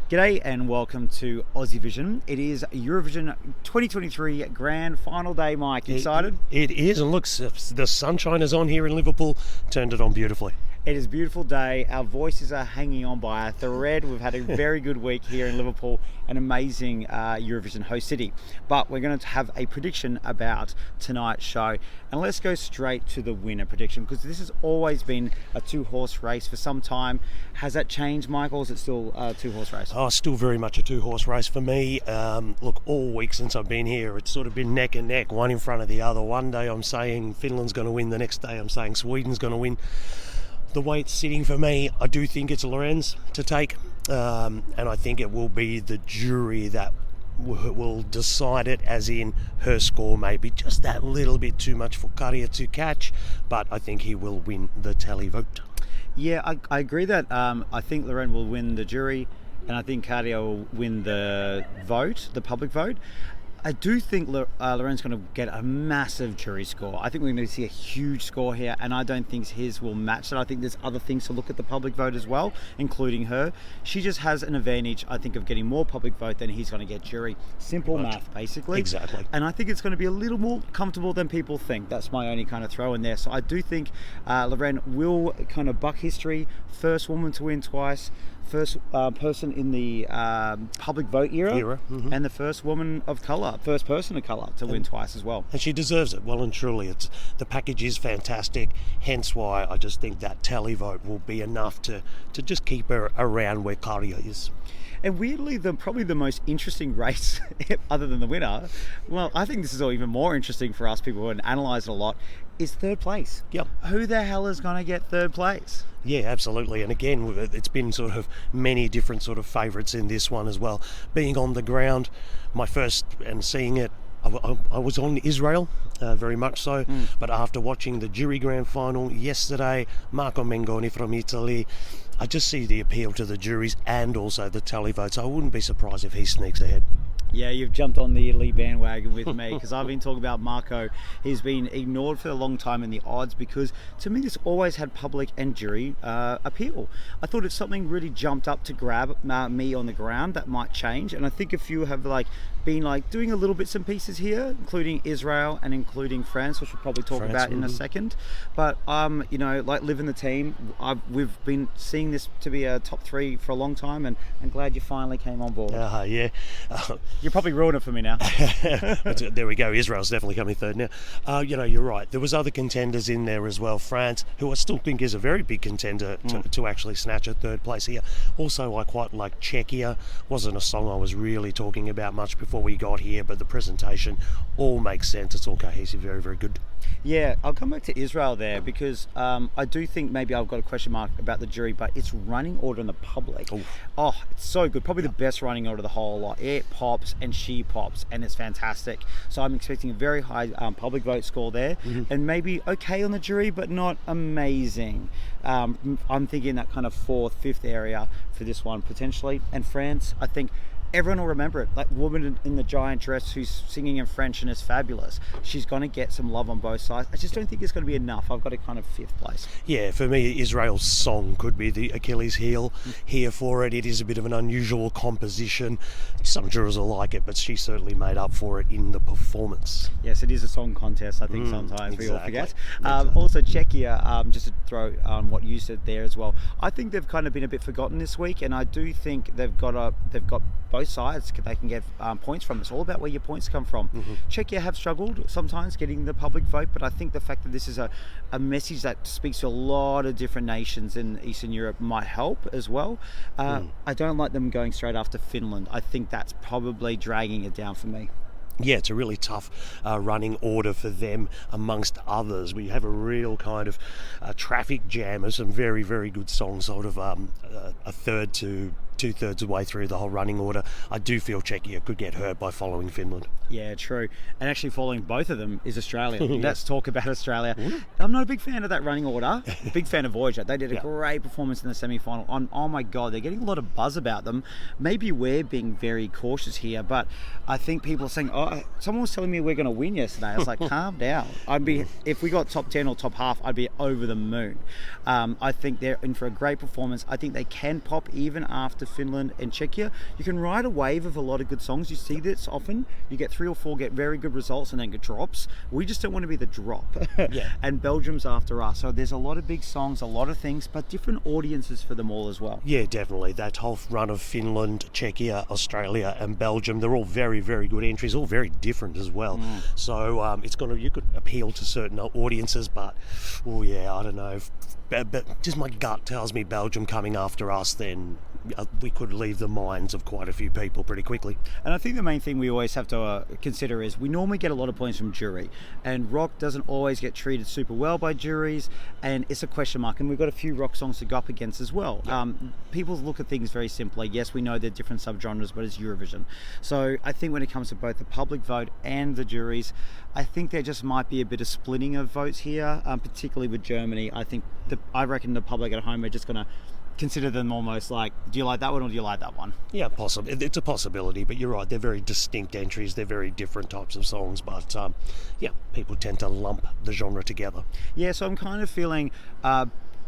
G'day and welcome to Aussievision. It is Eurovision 2023 grand final day, Mike. Excited? It is, and look, the sunshine is on here in Liverpool. Turned it on beautifully. It is a beautiful day. Our voices are hanging on by a thread. We've had a very good week here in Liverpool, an amazing Eurovision host city. But we're going to have a prediction about tonight's show. And let's go straight to the winner prediction, because this has always been a two-horse race for some time. Has that changed, Michael, or is it still a two-horse race? Oh, still very much a two-horse race for me. Look, all week since I've been here, it's sort of been neck and neck, one in front of the other. One day I'm saying Finland's going to win, the next day I'm saying Sweden's going to win. The way it's sitting for me, I do think it's Lorenz to take, and I think it will be the jury that will decide it, as in her score may be just that little bit too much for Kärja to catch, but I think he will win the tally vote. Yeah, I agree that I think Lorenz will win the jury, and I think Kärja will win the vote, the public vote. I do think Loren's going to get a massive jury score. I think we're going to see a huge score here, and I don't think his will match that. I think there's other things to look at the public vote as well, including her. She just has an advantage, I think, of getting more public vote than he's going to get jury. Simple math, basically. Exactly. And I think it's going to be a little more comfortable than people think. That's my only kind of throw in there. So I do think Loren will kind of buck history. First woman to win twice. First person in the public vote era. Mm-hmm. And the first woman of colour, first person of colour to win twice as well. And she deserves it, well and truly. The package is fantastic, hence why I just think that tally vote will be enough to just keep her around where Kärja is. And weirdly, probably the most interesting race, other than the winner, well, I think this is all even more interesting for us people who analyse it a lot, is third place. Yep. Who the hell is going to get third place? Yeah, absolutely. And again, it's been sort of many different sort of favourites in this one as well. Being on the ground, my first and seeing it, I was on Israel, very much so, but after watching the jury grand final yesterday, Marco Mengoni from Italy, I just see the appeal to the juries and also the tally votes. I wouldn't be surprised if he sneaks ahead. Yeah, you've jumped on the Italy bandwagon with me, because I've been talking about Marco. He's been ignored for a long time in the odds because, to me, this always had public and jury appeal. I thought if something really jumped up to grab me on the ground, that might change. And I think a few have been doing a little bits and pieces here, including Israel and including France, which we'll probably talk about in a second. But living the team, we've been seeing this to be a top three for a long time, and I'm glad you finally came on board. Yeah. You're probably ruining it for me now. There we go. Israel's definitely coming third now. You're right. There was other contenders in there as well. France, who I still think is a very big contender to actually snatch a third place here. Also, I quite like Czechia. Wasn't a song I was really talking about much before we got here, but the presentation all makes sense. It's all cohesive. Very, very good. Yeah, I'll come back to Israel there, because I do think maybe I've got a question mark about the jury, but it's running order in the public. Ooh. Oh, it's so good. Probably the best running order of the whole lot. It pops and she pops, and it's fantastic. So I'm expecting a very high public vote score there, and maybe okay on the jury, but not amazing. I'm thinking that kind of 4th, 5th area for this one potentially. And France, I think everyone will remember it. That woman in the giant dress who's singing in French and is fabulous. She's going to get some love on both sides. I just don't think it's going to be enough. I've got a kind of 5th place. Yeah, for me, Israel's song could be the Achilles heel here for it. It is a bit of an unusual composition. Some jurors will like it, but she certainly made up for it in the performance. Yes, it is a song contest, I think sometimes we all forget. Exactly. Also, Czechia, just to throw on what you said there as well, I think they've kind of been a bit forgotten this week, and I do think they've got both sides they can get points from. It's all about where your points come from. Czechia have struggled sometimes getting the public vote, but I think the fact that this is a message that speaks to a lot of different nations in Eastern Europe might help as well. I don't like them going straight after Finland. I think that's probably dragging it down for me. Yeah, it's a really tough running order for them amongst others. We have a real kind of traffic jam of some very, very good songs, sort of a third to 2/3 of the way through the whole running order. I do feel Czechia could get hurt by following Finland. Yeah, true. And actually following both of them is Australia. Yeah. Let's talk about Australia. I'm not a big fan of that running order. Big fan of Voyager. They did a Yeah. great performance in the semi-final. Oh my God, they're getting a lot of buzz about them. Maybe we're being very cautious here, but I think people are saying, oh, someone was telling me we're going to win yesterday. I was like, calm down. If we got top 10 or top half, I'd be over the moon. I think they're in for a great performance. I think they can pop even after Finland and Czechia. You can ride a wave of a lot of good songs. You see this often. You get 3 or 4 get very good results and then get drops. We just don't want to be the drop. Yeah. And Belgium's after us. So there's a lot of big songs, a lot of things, but different audiences for them all as well. Yeah, definitely. That whole run of Finland, Czechia, Australia and Belgium, they're all very, very good entries, all very different as well. So you could appeal to certain audiences, but, I don't know. But just my gut tells me Belgium coming after us, then we could leave the minds of quite a few people pretty quickly. And I think the main thing we always have to consider is we normally get a lot of points from jury, and rock doesn't always get treated super well by juries, and it's a question mark. And we've got a few rock songs to go up against as well. Yeah. People look at things very simply. Yes, we know they're different subgenres, but it's Eurovision. So I think when it comes to both the public vote and the juries, I think there just might be a bit of splitting of votes here, particularly with Germany. I reckon the public at home are just going to consider them almost like, do you like that one or do you like that one? Yeah, possible. It's a possibility, but you're right. They're very distinct entries. They're very different types of songs, but people tend to lump the genre together. Yeah, so I'm kind of feeling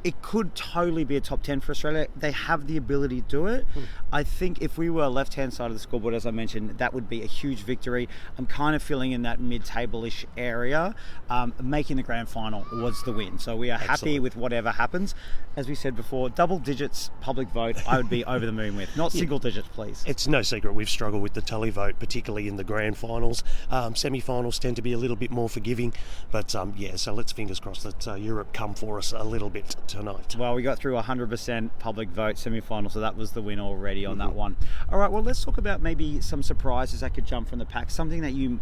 it could totally be a top 10 for Australia. They have the ability to do it. I think if we were left-hand side of the scoreboard, as I mentioned, that would be a huge victory. I'm kind of feeling in that mid-table-ish area. Making the grand final was the win. So we are happy with whatever happens. As we said before, double digits public vote, I would be over the moon with. Not single digits, please. It's no secret we've struggled with the televote, particularly in the grand finals. Semi-finals tend to be a little bit more forgiving. But so let's fingers crossed that Europe come for us a little bit tonight. Well, we got through 100% public vote semi-final, so that was the win already on that one. All right, well, let's talk about maybe some surprises that could jump from the pack, something that you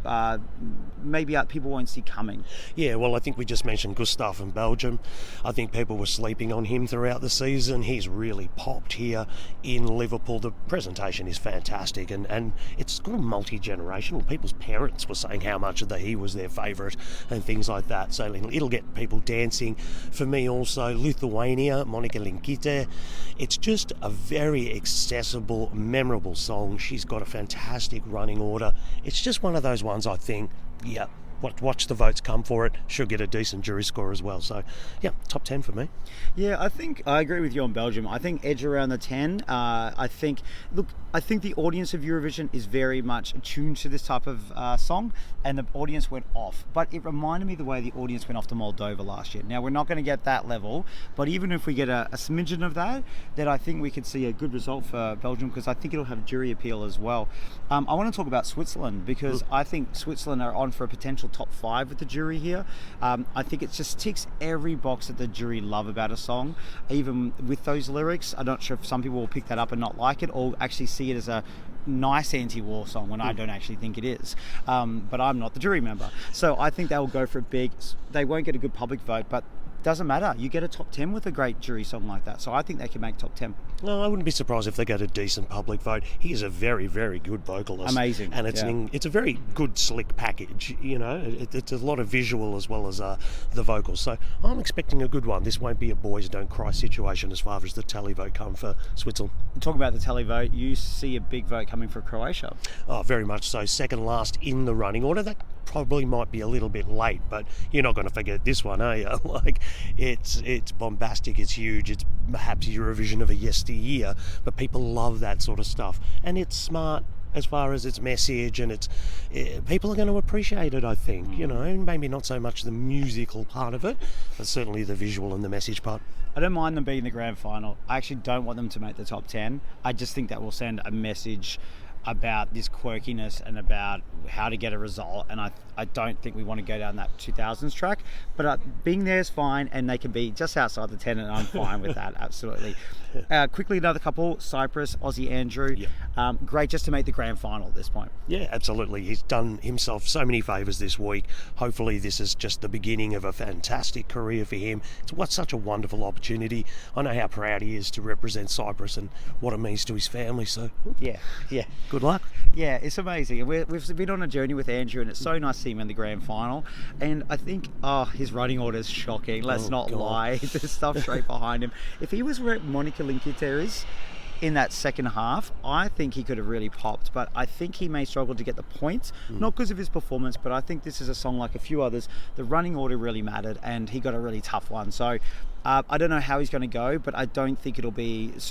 maybe people won't see coming. Yeah, well, I think we just mentioned Gustav in Belgium. I think people were sleeping on him throughout the season. He's really popped here in Liverpool. The presentation is fantastic, and it's kind of multi-generational. People's parents were saying how much he was their favourite and things like that, so it'll get people dancing. For me also, Lithuania, Monika Linkite, it's just a very accessible, memorable song. She's got a fantastic running order. It's just one of those ones I think, watch the votes come for it, should get a decent jury score as well. So, top 10 for me. Yeah, I think I agree with you on Belgium. I think edge around the 10. I think the audience of Eurovision is very much attuned to this type of song, and the audience went off. But it reminded me of the way the audience went off to Moldova last year. Now, we're not going to get that level, but even if we get a smidgen of that, then I think we could see a good result for Belgium, because I think it'll have jury appeal as well. I want to talk about Switzerland, because I think Switzerland are on for a potential top 5 with the jury here. I think it just ticks every box that the jury love about a song, even with those lyrics. I'm not sure if some people will pick that up and not like it, or actually see it as a nice anti-war song when I don't actually think it is. But I'm not the jury member. So I think they'll go for a big... They won't get a good public vote, but doesn't matter. You get a top 10 with a great jury song like that. So I think they can make top 10. No, I wouldn't be surprised if they get a decent public vote. He is a very, very good vocalist. Amazing. And it's a very good, slick package. It's a lot of visual as well as the vocals. So I'm expecting a good one. This won't be a boys don't cry situation as far as the tally vote come for Switzerland. Talk about the tally vote. You see a big vote coming for Croatia. Oh, very much so. Second last in the running order. That probably might be a little bit late, but you're not going to forget this one, are you? It's bombastic, it's huge, it's perhaps Eurovision of a yesteryear, but people love that sort of stuff, and it's smart as far as its message, and people are going to appreciate it, I think. Maybe not so much the musical part of it, but certainly the visual and the message part. I don't mind them being the grand final. I actually don't want them to make the top 10. I just think that will send a message about this quirkiness and about how to get a result, and I don't think we want to go down that 2000s track, but being there is fine, and they can be just outside the 10, and I'm fine with that, absolutely. Quickly, another couple, Cyprus, Aussie Andrew. Great just to make the grand final at this point. Yeah, absolutely. He's done himself so many favours this week. Hopefully this is just the beginning of a fantastic career for him. It's such a wonderful opportunity. I know how proud he is to represent Cyprus and what it means to his family, so yeah. Good luck. Yeah, it's amazing. We've been on a journey with Andrew, and it's so nice to see him in the grand final. And I think, his running order is shocking. Let's not lie. There's stuff straight behind him. If he was where Monica Linkiter is in that second half, I think he could have really popped, but I think he may struggle to get the points, not because of his performance, but I think this is a song like a few others. The running order really mattered, and he got a really tough one. So I don't know how he's going to go, but I don't think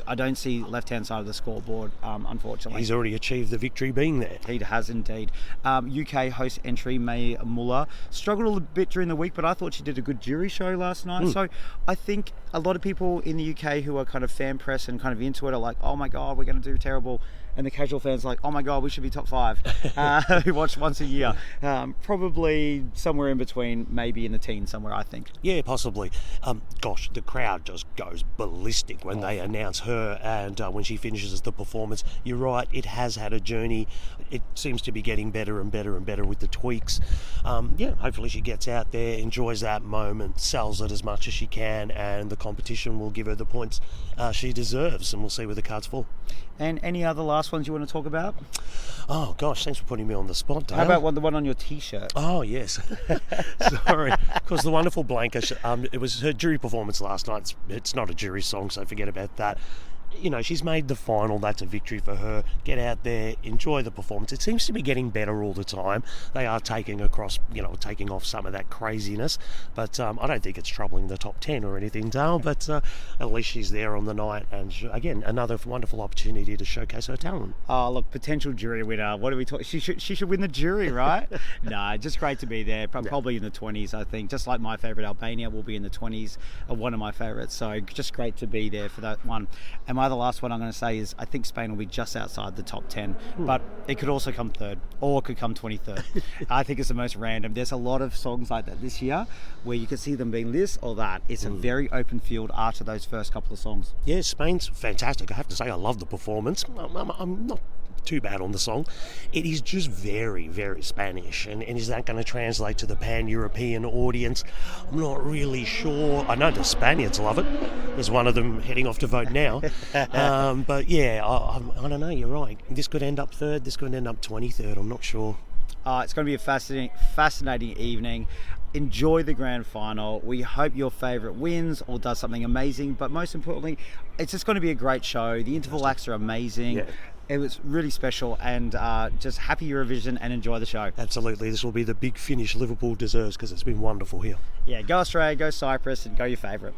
I don't see left-hand side of the scoreboard, unfortunately. He's already achieved the victory being there. He has indeed. UK host entry, May Muller, struggled a little bit during the week, but I thought she did a good jury show last night. So I think a lot of people in the UK who are kind of fan press and kind of into it are like, oh my God, we're going to do terrible. And the casual fans are like, oh my God, we should be top 5. Who watch once a year. Probably somewhere in between, maybe in the teens somewhere, I think. Yeah, possibly. Gosh, the crowd just goes ballistic when they announce her, and when she finishes the performance. You're right, it has had a journey. It seems to be getting better and better and better with the tweaks. Hopefully she gets out there, enjoys that moment, sells it as much as she can, and the competition will give her the points she deserves, and we'll see where the cards fall. And any other last ones you want to talk about? Oh gosh, thanks for putting me on the spot, Dale. How about the one on your T-shirt? Oh yes, sorry. Of course, the wonderful Blanca. It was her jury performance last night. It's not a jury song, so forget about that. You know, she's made the final. That's a victory for her. Get out there, enjoy the performance. It seems to be getting better all the time. They are taking off some of that craziness, but I don't think it's troubling the top 10 or anything, Dale. But at least she's there on the night, and again, another wonderful opportunity to showcase her talent. Oh, look, potential jury winner. What are we talking? She should win the jury, right? No, just great to be there. Probably in the 20s, I think. Just like my favourite, Albania, will be in the 20s. One of my favourites. So just great to be there for that one. And the last one I'm going to say is I think Spain will be just outside the top 10, but it could also come third, or it could come 23rd. I think it's the most random. There's a lot of songs like that this year where you can see them being this or that. It's a very open field after those first couple of songs. Yeah, Spain's fantastic. I have to say I love the performance. I'm not too bad on the song. It is just very, very Spanish, and is that going to translate to the pan-European audience? I'm not really sure. I know the Spaniards love it. There's one of them heading off to vote now. But yeah, I don't know, you're right. This could end up third, this could end up 23rd, I'm not sure. It's going to be a fascinating evening. Enjoy the grand final. We hope your favourite wins or does something amazing, but most importantly, it's just going to be a great show. The interval acts are amazing. Yeah. It was really special, and just happy Eurovision and enjoy the show. Absolutely. This will be the big finish Liverpool deserves because it's been wonderful here. Yeah, go Australia, go Cyprus, and go your favourite.